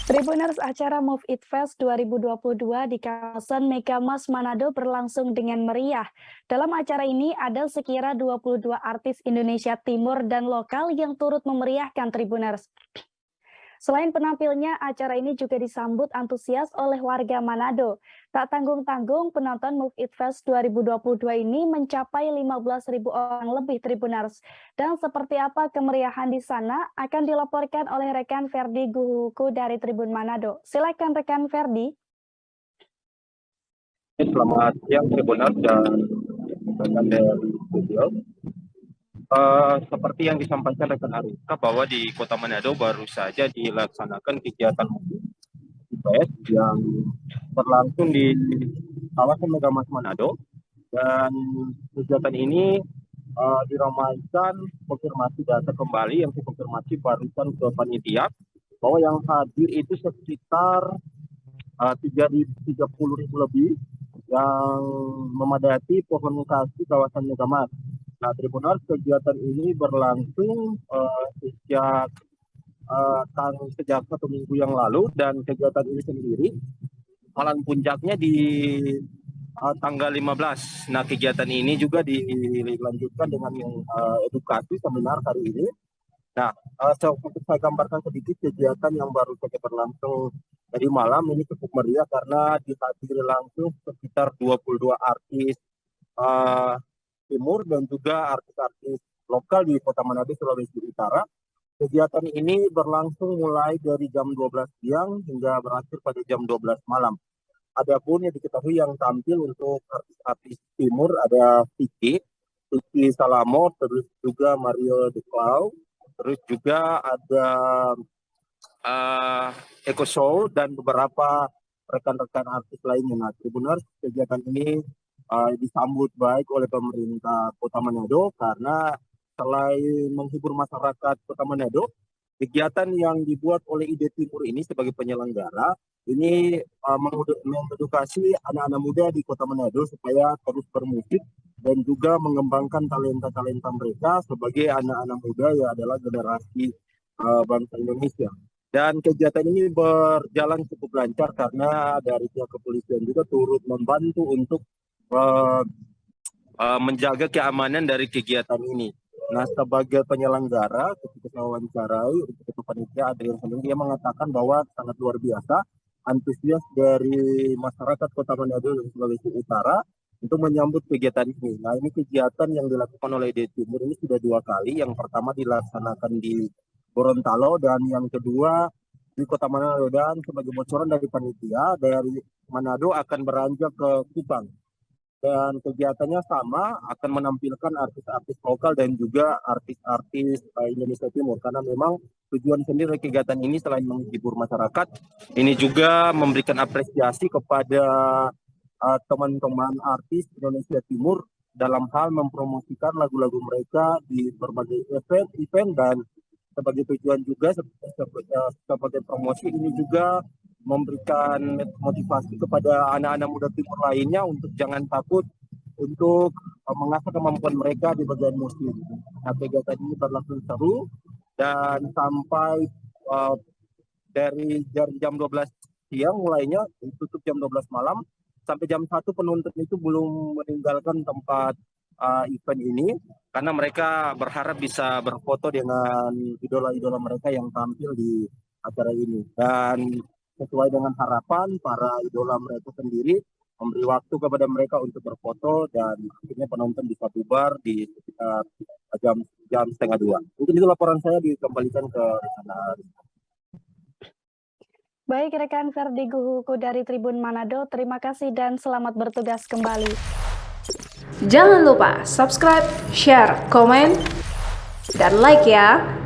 Tribuners, acara Move It Fest 2022 di kawasan Megamas Manado berlangsung dengan meriah. Dalam acara ini ada sekira 22 artis Indonesia Timur dan lokal yang turut memeriahkan Tribuners. Selain penampilnya, acara ini juga disambut antusias oleh warga Manado. Tak tanggung-tanggung, penonton Move It Fest 2022 ini mencapai 15.000 orang lebih Tribuners. Dan seperti apa kemeriahan di sana akan dilaporkan oleh rekan Ferdi Guhuku dari Tribun Manado. Silakan rekan Ferdi. Selamat siang Tribuners dan rekan dari studio. Seperti yang disampaikan rekan Arika bahwa di Kota Manado baru saja dilaksanakan kegiatan fest yang berlangsung di kawasan Megamas Manado, dan kegiatan ini diramaikan konfirmasi data kembali yang dikonfirmasi barusan ke panitia bahwa yang hadir itu sekitar 30.000 lebih yang memadati pohon kasih kawasan Megamas. Nah, Tribuners, kegiatan ini berlangsung sejak 1 minggu yang lalu, dan kegiatan ini sendiri malam puncaknya di tanggal 15. Nah, kegiatan ini juga dilanjutkan dengan edukasi seminar hari ini. Nah, untuk saya gambarkan sedikit kegiatan yang baru saja berlangsung dari malam ini cukup meriah karena dihadiri langsung sekitar 22 artis Timur dan juga artis-artis lokal di Kota Manado, Sulawesi Utara. Kegiatan ini berlangsung mulai dari jam 12 siang hingga berakhir pada jam 12 malam. Adapun yang diketahui yang tampil untuk artis-artis Timur ada Vicky Salamo, terus juga Mario De Clau, terus juga ada Eko Show dan beberapa rekan-rekan artis lainnya. Nah, Tribuners, kegiatan ini disambut baik oleh pemerintah Kota Manado karena selain menghibur masyarakat Kota Manado, kegiatan yang dibuat oleh ID Timur ini sebagai penyelenggara ini mengedukasi anak-anak muda di Kota Manado supaya terus bermusik dan juga mengembangkan talenta-talenta mereka sebagai anak-anak muda yang adalah generasi bangsa Indonesia. Dan kegiatan ini berjalan cukup lancar karena dari pihak kepolisian juga turut membantu untuk menjaga keamanan dari kegiatan ini. Nah, sebagai penyelenggara, ketika saya wawancarai untuk panitia Adrian Sandung, dia mengatakan bahwa sangat luar biasa antusias dari masyarakat Kota Manado dan Sulawesi Utara untuk menyambut kegiatan ini. Nah, ini kegiatan yang dilakukan oleh ID Timur ini sudah 2 kali. Yang pertama dilaksanakan di Gorontalo dan yang kedua di Kota Manado, dan sebagai bocoran dari panitia, dari Manado akan beranjak ke Kupang. Dan kegiatannya sama, akan menampilkan artis-artis lokal dan juga artis-artis Indonesia Timur. Karena memang tujuan sendiri kegiatan ini selain menghibur masyarakat, ini juga memberikan apresiasi kepada teman-teman artis Indonesia Timur dalam hal mempromosikan lagu-lagu mereka di berbagai event, dan sebagai tujuan juga sebagai promosi ini juga memberikan motivasi kepada anak-anak muda Timur lainnya untuk jangan takut untuk mengasah kemampuan mereka di bagian musik. Nah, kegiatan ini berlangsung seru dan sampai dari jam 12 siang mulainya, ditutup jam 12 malam, sampai jam 1 penonton itu belum meninggalkan tempat event ini karena mereka berharap bisa berfoto dengan idola-idola mereka yang tampil di acara ini. Dan sesuai dengan harapan para idola mereka sendiri, memberi waktu kepada mereka untuk berfoto, dan akhirnya penonton bisa bubar di sekitar jam setengah 2. Mungkin itu laporan saya, dikembalikan ke sana. Baik, rekan Ferdi Guhuku dari Tribun Manado, terima kasih dan selamat bertugas kembali. Jangan lupa subscribe, share, komen, dan like ya.